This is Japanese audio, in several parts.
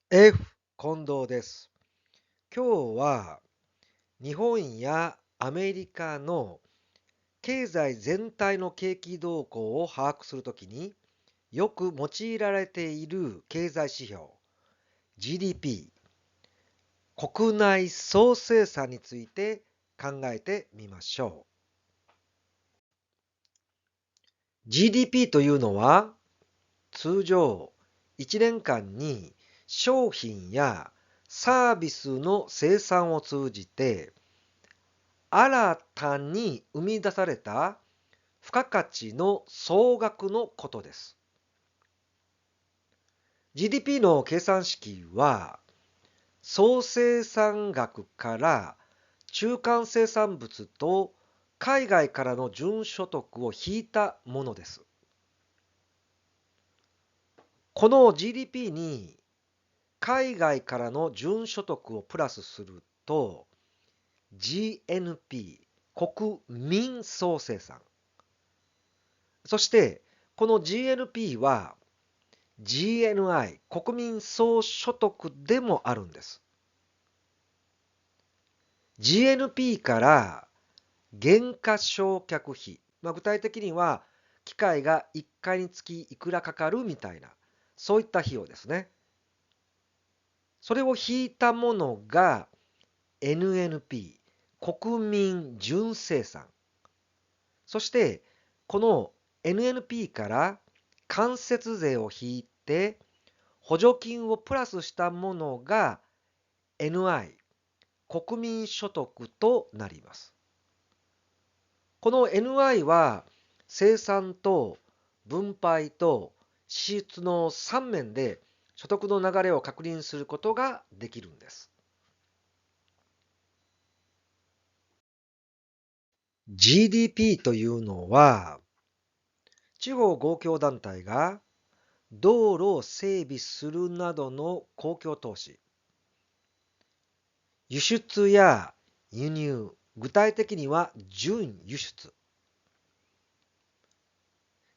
F 近藤です。今日は日本やアメリカの経済全体の景気動向を把握するときによく用いられている経済指標 GDP、国内総生産について考えてみましょう。GDP というのは通常1年間に商品やサービスの生産を通じて新たに生み出された付加価値の総額のことです。GDP の計算式は、総生産額から中間生産物と海外からの純所得を引いたものです。この GDP に海外からの純所得をプラスすると GNP、国民総生産。そしてこの GNP は GNI、国民総所得でもあるんです。GNP から減価償却費、具体的には機械が1回につきいくらかかるみたいな、そういった費用ですね。それを引いたものが NNP、国民純生産。そしてこの NNP から間接税を引いて補助金をプラスしたものが NI、国民所得となります。この NI は生産と分配と支出の3面で所得の流れを確認することができるんです。GDP というのは地方公共団体が道路を整備するなどの公共投資、輸出や輸入、具体的には準輸出、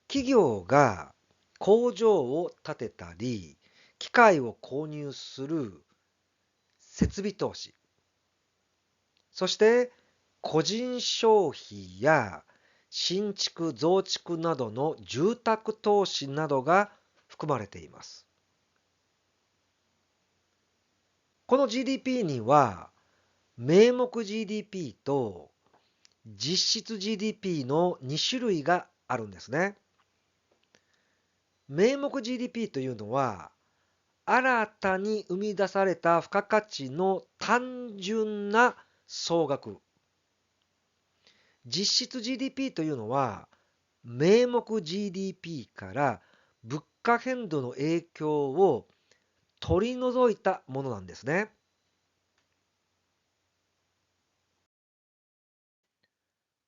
企業が工場を建てたり、機械を購入する設備投資、そして個人消費や新築増築などの住宅投資などが含まれています。この GDP には名目 GDP と実質 GDP の2種類があるんですね。名目 GDP というのは新たに生み出された付加価値の単純な総額。実質 GDP というのは名目 GDP から物価変動の影響を取り除いたものなんですね。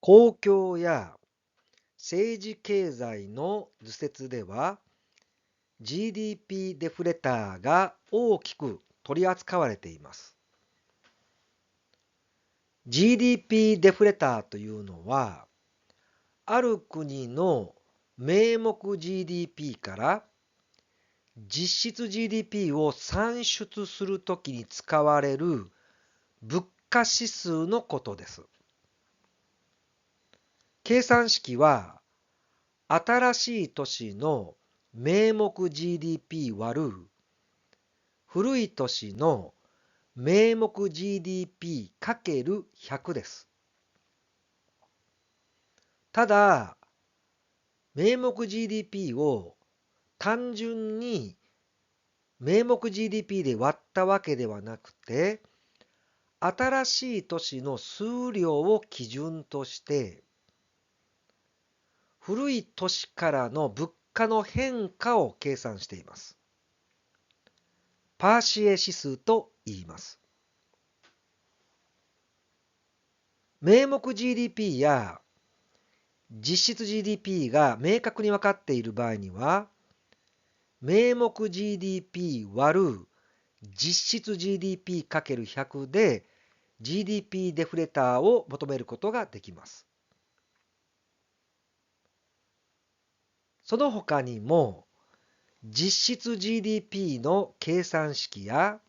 公共や政治経済の図説では GDP デフレターが大きく取り扱われています。GDP デフレターというのはある国の名目 GDP から実質 GDP を算出するときに使われる物価指数のことです。計算式は新しい年の名目 GDP 割る古い年の名目 GDP かける100です。ただ、名目 GDP を単純に名目 GDP で割ったわけではなくて、新しい年の数量を基準として、古い年からの物価の変化を計算しています。パーシエ指数と言います。名目 GDP や実質 GDP が明確に分かっている場合には、名目 GDP 割る実質 GDP×100 で GDP デフレターを求めることができます。その他にも実質 GDP の計算式や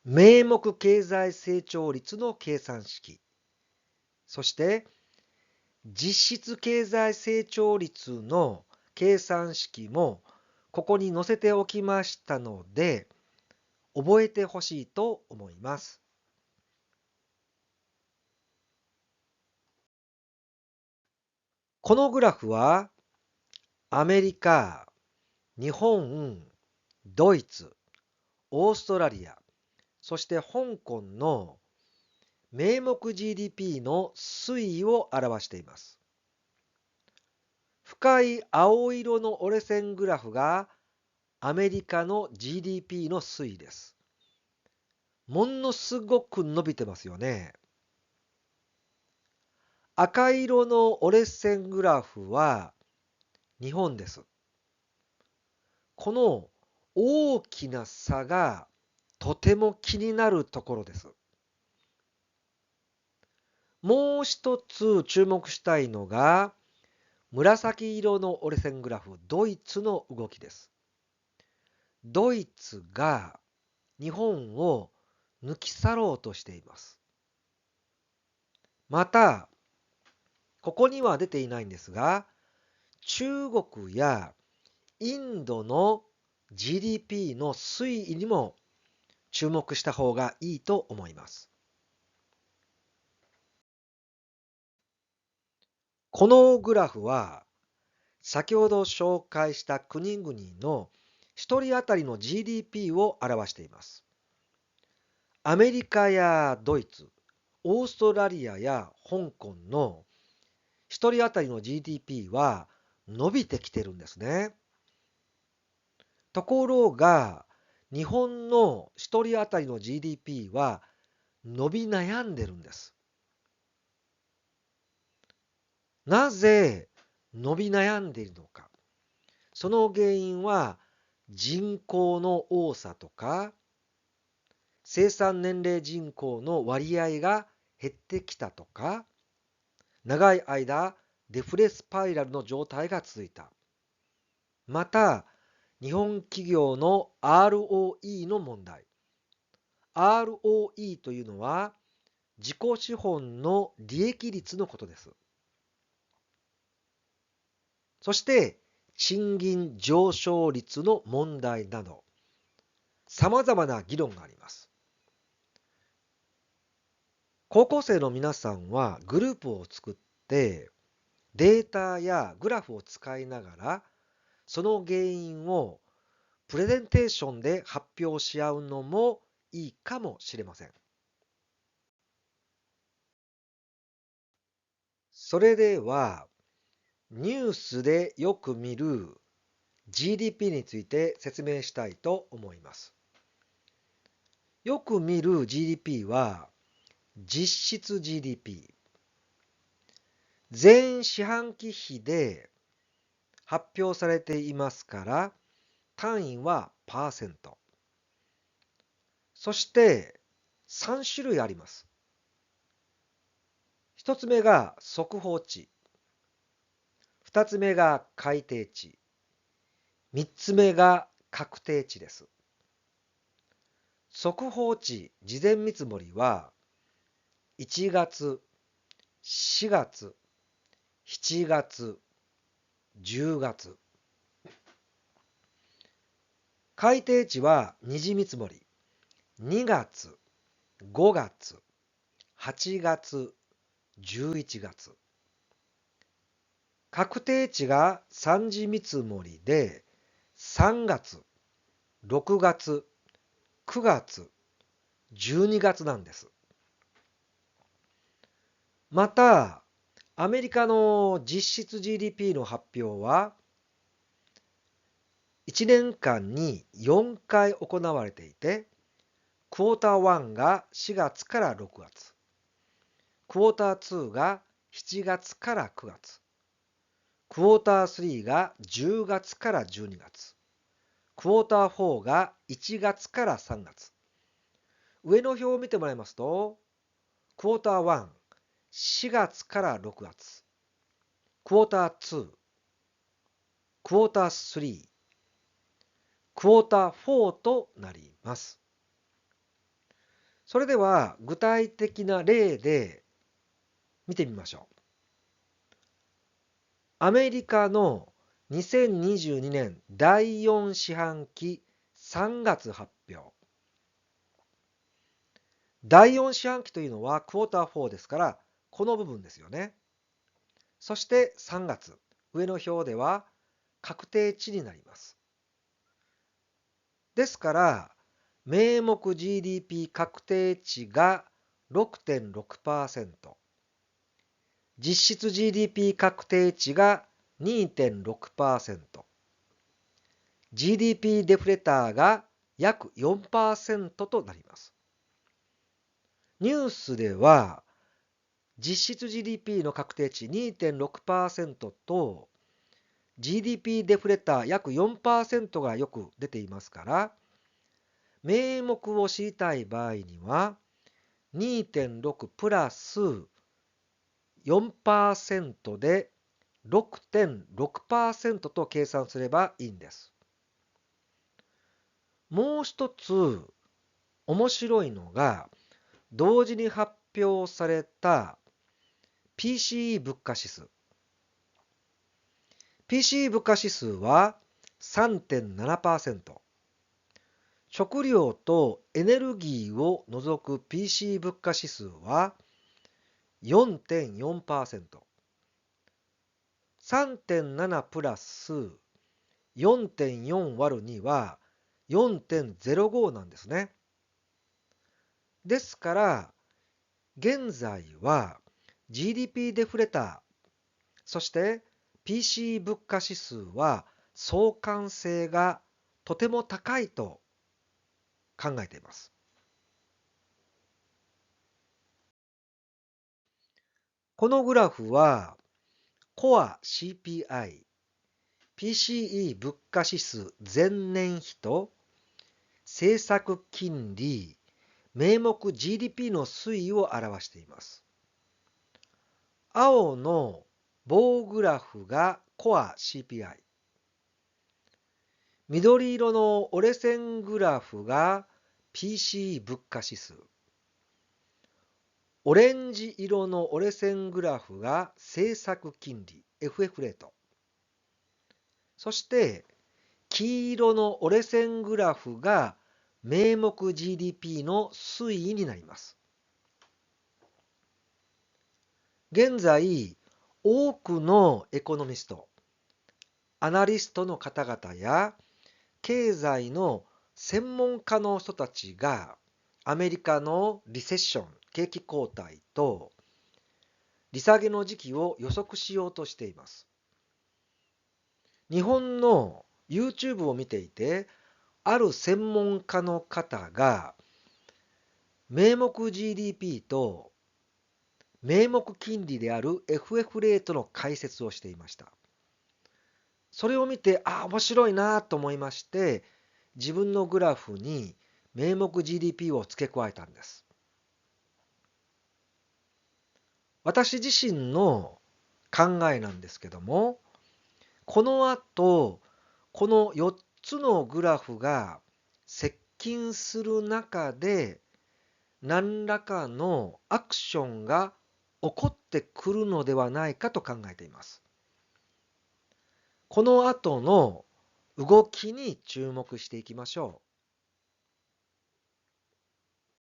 名目経済成長率の計算式、そして実質経済成長率の計算式もここに載せておきましたので、覚えてほしいと思います。このグラフはアメリカ、日本、ドイツ、オーストラリア、そして香港の名目 GDP の推移を表しています。深い青色の折れ線グラフがアメリカの GDP の推移です。ものすごく伸びてますよね。赤色の折れ線グラフは日本です。この大きな差がとても気になるところです。もう一つ注目したいのが紫色の折れ線グラフ、ドイツの動きです。ドイツが日本を抜き去ろうとしています。また、ここには出ていないんですが、中国やインドの GDP の推移にも注目した方がいいと思います。このグラフは先ほど紹介した国々の1人当たりの GDP を表しています。アメリカやドイツ、オーストラリアや香港の1人当たりの GDP は伸びてきてるんですね。ところが、日本の1人当たりの GDP は伸び悩んでるんです。なぜ伸び悩んでいるのか。その原因は人口の多さとか、生産年齢人口の割合が減ってきたとか、長い間デフレスパイラルの状態が続いた。また、日本企業の ROE の問題。ROE というのは自己資本の利益率のことです。そして、賃金上昇率の問題など、様々な議論があります。高校生の皆さんはグループを作ってデータやグラフを使いながらその原因をプレゼンテーションで発表し合うのもいいかもしれません。それではニュースでよく見る GDP について説明したいと思います。よく見る GDP は実質 GDP。全四半期比で発表されていますから、単位はパーセント。そして3種類あります。1つ目が速報値。2つ目が改定値。3つ目が確定値です。速報値事前見積もりは1月、4月、7月、10月。改定値は二次見積もり2月、5月、8月、11月。確定値が三次見積もりで3月、6月、9月、12月なんです。また、アメリカの実質 GDP の発表は1年間に4回行われていて、クォーター1が4月から6月、クォーター2が7月から9月、クォーター3が10月から12月、クォーター4が1月から3月。上の表を見てもらいますと、クォーター1、4月から6月、クォーター2、クォーター3、クォーター4となります。それでは具体的な例で見てみましょう。アメリカの2022年第4四半期3月発表。第4四半期というのはクォーター4ですから、この部分ですよね。そして3月、上の表では確定値になります。ですから、名目 GDP 確定値が 6.6%、実質 GDP 確定値が 2.6%、GDP デフレターが約 4% となります。ニュースでは、実質 GDP の確定値 2.6% と GDP デフレター約 4% がよく出ていますから、名目を知りたい場合には、2.6 プラス 4% で 6.6% と計算すればいいんです。もう一つ面白いのが、同時に発表された PCE 物価指数。PCE 物価指数は 3.7%。食料とエネルギーを除く PCE 物価指数は 4.4%。3.7 プラス 4.4 割る2は 4.05 なんですね。ですから、現在は GDP デフレター、そして PCE 物価指数は相関性がとても高いと考えています。このグラフは、コア CPI、PCE 物価指数前年比と政策金利、名目 GDP の推移を表しています。青の棒グラフがコア CPI。緑色の折れ線グラフが PCE 物価指数。オレンジ色の折れ線グラフが政策金利 FF レート。そして黄色の折れ線グラフが名目 GDP の推移になります。現在、多くのエコノミスト、アナリストの方々や経済の専門家の人たちがアメリカのリセッション、景気後退と利下げの時期を予測しようとしています。日本の YouTube を見ていて、ある専門家の方が名目 GDP と名目金利である FF レートの解説をしていました。それを見て、面白いなと思いまして、自分のグラフに名目 GDP を付け加えたんです。私自身の考えなんですけども、この後、この4つのグラフが接近する中で、何らかのアクションが起こってくるのではないかと考えています。この後の動きに注目していきましょう。